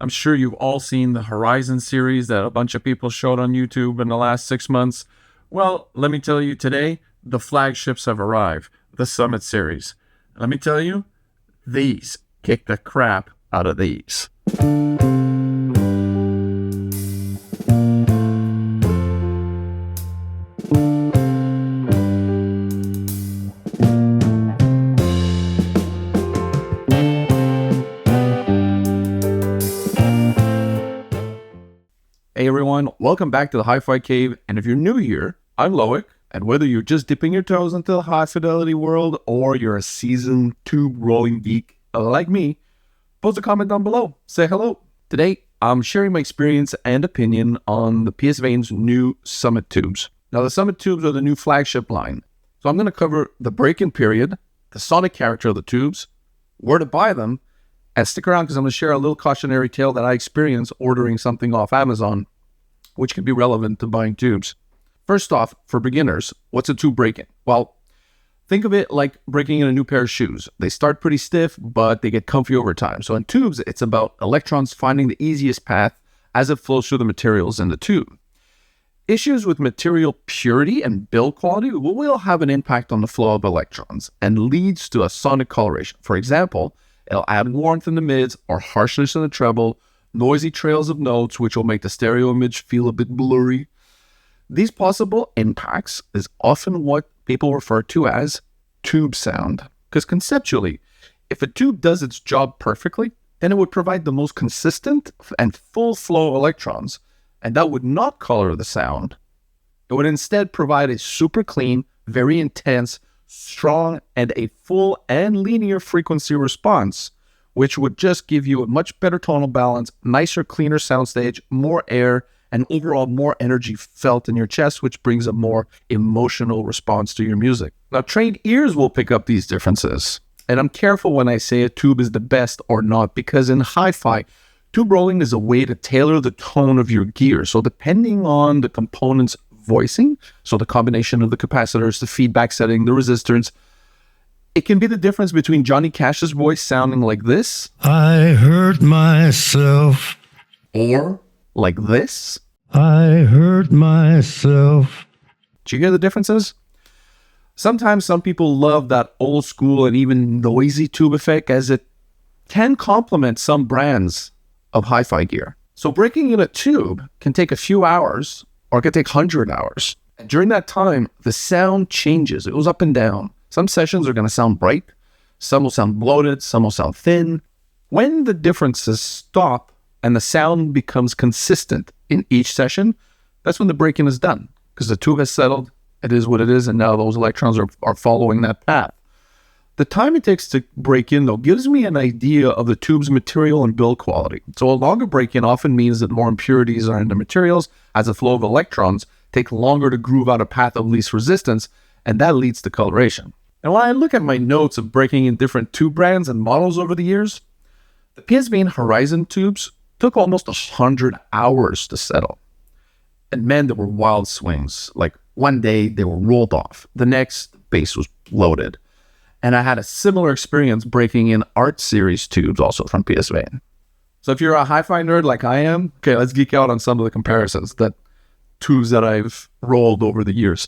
I'm sure you've all seen the Horizon series that a bunch of people showed on YouTube in the last 6 months. Well, let me tell you today, the flagships have arrived, the Summit Series. Let me tell you, these kick the crap out of these. Hey everyone, welcome back to the Hi-Fi Cave, and if you're new here, I'm Loic, and whether you're just dipping your toes into the high-fidelity world or you're a seasoned tube rolling geek like me, post a comment down below, say hello. Today, I'm sharing my experience and opinion on the Psvane's new Summit tubes. Now, the Summit tubes are the new flagship line, so I'm going to cover the break-in period, the sonic character of the tubes, where to buy them, and stick around because I'm going to share a little cautionary tale that I experienced ordering something off Amazon, which can be relevant to buying tubes. First off, for beginners, what's a tube break-in? Well, think of it like breaking in a new pair of shoes. They start pretty stiff, but they get comfy over time. So in tubes, it's about electrons finding the easiest path as it flows through the materials in the tube. Issues with material purity and build quality will have an impact on the flow of electrons and leads to a sonic coloration. For example, it'll add warmth in the mids or harshness in the treble, noisy trails of notes, which will make the stereo image feel a bit blurry. These possible impacts is often what people refer to as tube sound. Because conceptually, if a tube does its job perfectly, then it would provide the most consistent and full flow of electrons, and that would not color the sound. It would instead provide a super clean, very intense, strong, and a full and linear frequency response, which would just give you a much better tonal balance, nicer, cleaner soundstage, more air, and overall more energy felt in your chest, which brings a more emotional response to your music. Now, trained ears will pick up these differences, and I'm careful when I say a tube is the best or not, because in hi-fi, tube rolling is a way to tailor the tone of your gear. So depending on the component's voicing, so the combination of the capacitors, the feedback setting, the resistors, it can be the difference between Johnny Cash's voice sounding like this, I hurt myself, or like this, I hurt myself. Do you hear the differences? Sometimes some people love that old school and even noisy tube effect, as it can complement some brands of hi-fi gear. So breaking in a tube can take a few hours, or it can take 100 hours. And during that time, the sound changes. It goes up and down. Some sessions are going to sound bright, some will sound bloated, some will sound thin. When the differences stop and the sound becomes consistent in each session, that's when the break-in is done, because the tube has settled, it is what it is, and now those electrons are following that path. The time it takes to break in, though, gives me an idea of the tube's material and build quality. So a longer break-in often means that more impurities are in the materials, as the flow of electrons take longer to groove out a path of least resistance, and that leads to coloration. And when I look at my notes of breaking in different tube brands and models over the years, the Psvane Horizon tubes took almost 100 hours to settle. And man, there were wild swings. Like one day they were rolled off. The next, the bass was bloated. And I had a similar experience breaking in Art Series tubes also from Psvane. So if you're a hi-fi nerd like I am, okay, let's geek out on some of the comparisons, that tubes that I've rolled over the years.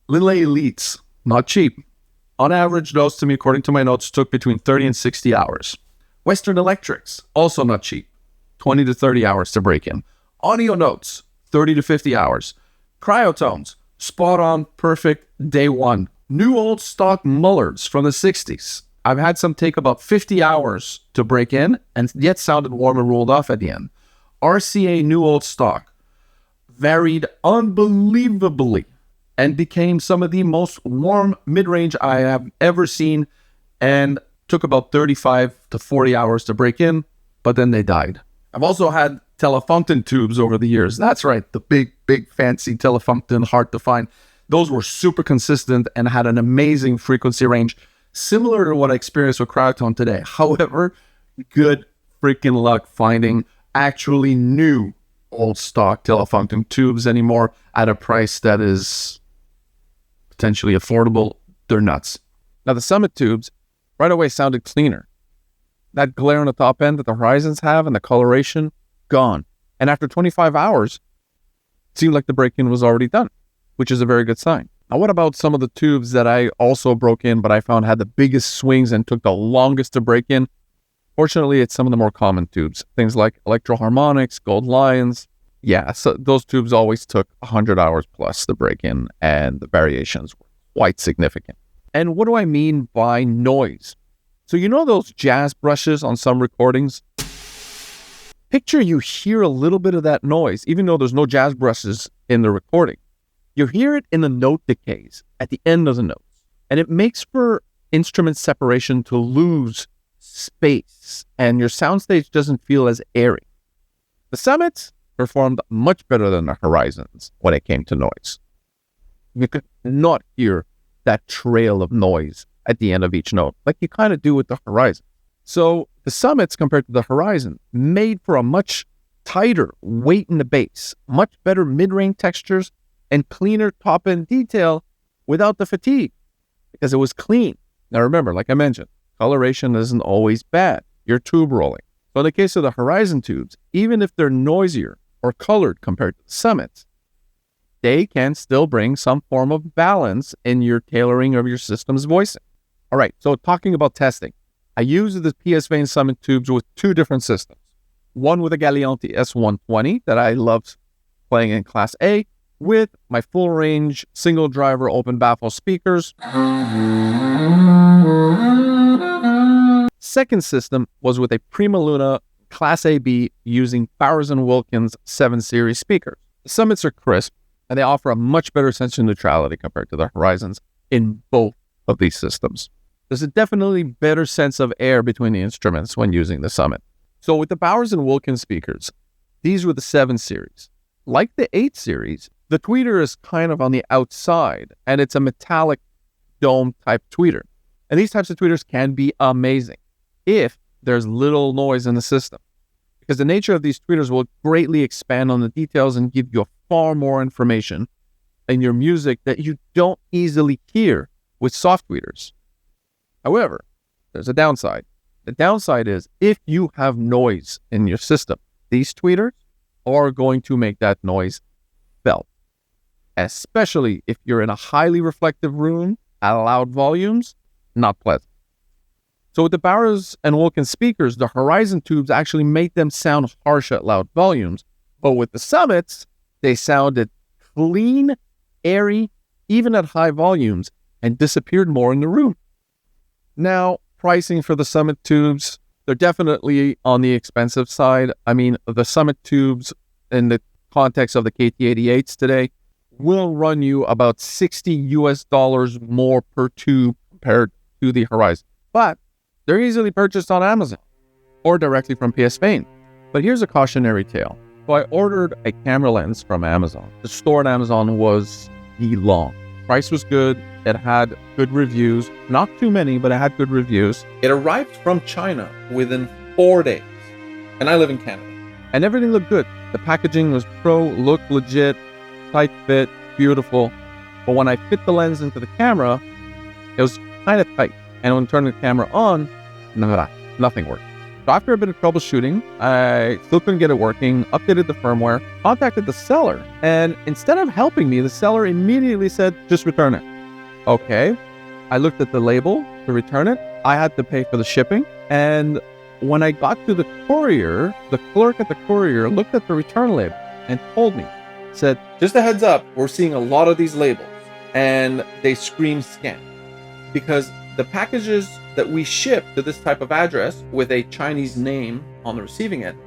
Lille Elites, not cheap. On average, those to me, according to my notes, took between 30 and 60 hours. Western Electrics, also not cheap. 20 to 30 hours to break in. Audio Notes, 30 to 50 hours. Cryotones, spot on, perfect, day one. New old stock Mullards from the 60s. I've had some take about 50 hours to break in, and yet sounded warm and rolled off at the end. RCA new old stock varied unbelievably and became some of the most warm mid-range I have ever seen, and took about 35 to 40 hours to break in, but then they died. I've also had Telefunken tubes over the years. That's right, the big fancy Telefunken, hard to find. Those were super consistent and had an amazing frequency range, similar to what I experienced with Cryotone today. However, good freaking luck finding actually new old stock Telefunken tubes anymore at a price that is potentially affordable. They're nuts. Now the Summit tubes right away sounded cleaner. That glare on the top end that the Horizons have and the coloration, gone. And after 25 hours, it seemed like the break-in was already done, which is a very good sign. Now, what about some of the tubes that I also broke in, but I found had the biggest swings and took the longest to break in? Fortunately, it's some of the more common tubes. Things like Electro-Harmonics, Gold Lions. Yeah, so those tubes always took 100 hours plus to break in, and the variations were quite significant. And what do I mean by noise? So you know those jazz brushes on some recordings? Picture you hear a little bit of that noise, even though there's no jazz brushes in the recording. You hear it in the note decays at the end of the notes, and it makes for instrument separation to lose space, and your soundstage doesn't feel as airy. The Summits performed much better than the Horizons when it came to noise. You could not hear that trail of noise at the end of each note, like you kind of do with the Horizon. So the Summits, compared to the Horizon, made for a much tighter weight in the bass, much better mid-range textures, and cleaner top-end detail without the fatigue, because it was clean. Now remember, like I mentioned, coloration isn't always bad. You're tube rolling. So in the case of the Horizon tubes, even if they're noisier or colored compared to the Summits, they can still bring some form of balance in your tailoring of your system's voicing. All right, so talking about testing, I used the Psvane Summit tubes with two different systems. One with a Galion S120 that I loved playing in Class A, with my full range single driver open baffle speakers. Second system was with a PrimaLuna Class AB using Bowers & Wilkins 7 Series speakers. The Summits are crisp, and they offer a much better sense of neutrality compared to the Horizons in both of these systems. There's a definitely better sense of air between the instruments when using the Summit. So with the Bowers & Wilkins speakers, these were the 7 Series. Like the 8 Series, the tweeter is kind of on the outside, and it's a metallic dome type tweeter. And these types of tweeters can be amazing if there's little noise in the system, because the nature of these tweeters will greatly expand on the details and give you far more information in your music that you don't easily hear with soft tweeters. However, there's a downside. The downside is if you have noise in your system, these tweeters are going to make that noise felt, especially if you're in a highly reflective room at loud volumes, not pleasant. So with the Bowers & Wilkins speakers, the Horizon tubes actually made them sound harsh at loud volumes, but with the Summits, they sounded clean, airy, even at high volumes, and disappeared more in the room. Now, pricing for the Summit tubes, they're definitely on the expensive side. I mean, the Summit tubes in the context of the KT88s today will run you about $60 more per tube compared to the Horizon. But they're easily purchased on Amazon or directly from Psvane. But here's a cautionary tale. So I ordered a camera lens from Amazon. The store at Amazon was long. Price was good. It had good reviews. Not too many, but it had good reviews. It arrived from China within 4 days. And I live in Canada. And everything looked good. The packaging was looked legit, tight fit, beautiful. But when I fit the lens into the camera, it was kind of tight. And when turning the camera on, nothing worked. So after a bit of troubleshooting, I still couldn't get it working, updated the firmware, contacted the seller, and instead of helping me, the seller immediately said, just return it. Okay. I looked at the label to return it. I had to pay for the shipping. And when I got to the courier, the clerk at the courier looked at the return label and told me, said, just a heads up, we're seeing a lot of these labels, and they scream scam. Because the packages that we ship to this type of address with a Chinese name on the receiving end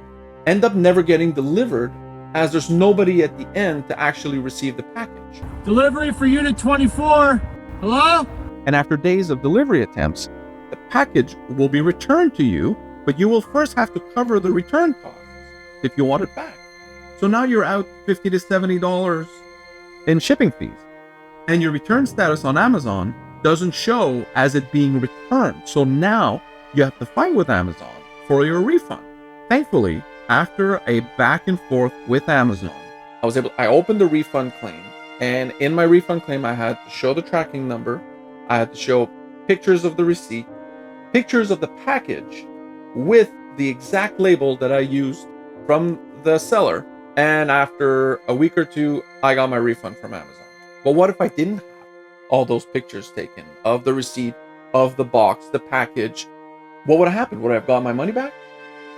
end up never getting delivered, as there's nobody at the end to actually receive the package. Delivery for unit 24. Hello? And after days of delivery attempts, the package will be returned to you, but you will first have to cover the return costs if you want it back. So now you're out $50 to $70 in shipping fees. And your return status on Amazon doesn't show as it being returned. So now you have to fight with Amazon for your refund. Thankfully, after a back and forth with Amazon, I opened the refund claim, and in my refund claim, I had to show the tracking number. I had to show pictures of the receipt, pictures of the package with the exact label that I used from the seller. And after a week or two, I got my refund from Amazon. But what if I didn't have all those pictures taken of the receipt, of the box, the package? What would have happened? Would I have got my money back?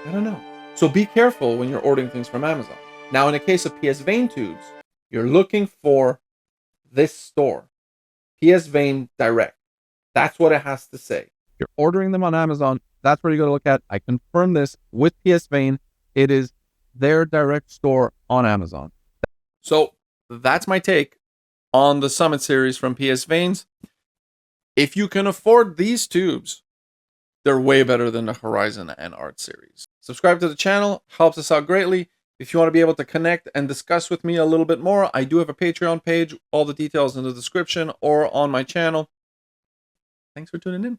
I don't know. So be careful when you're ordering things from Amazon. Now, in the case of Psvane tubes, you're looking for this store, Psvane Direct. That's what it has to say. You're ordering them on Amazon. That's where you got to look at. I confirm this with Psvane. It is their direct store on Amazon. So that's my take on the Summit series from Psvane's. If you can afford these tubes, they're way better than the Horizon and Art series. Subscribe to the channel, helps us out greatly. If you want to be able to connect and discuss with me a little bit more, I do have a Patreon page. All the details in the description or on my channel. Thanks for tuning in.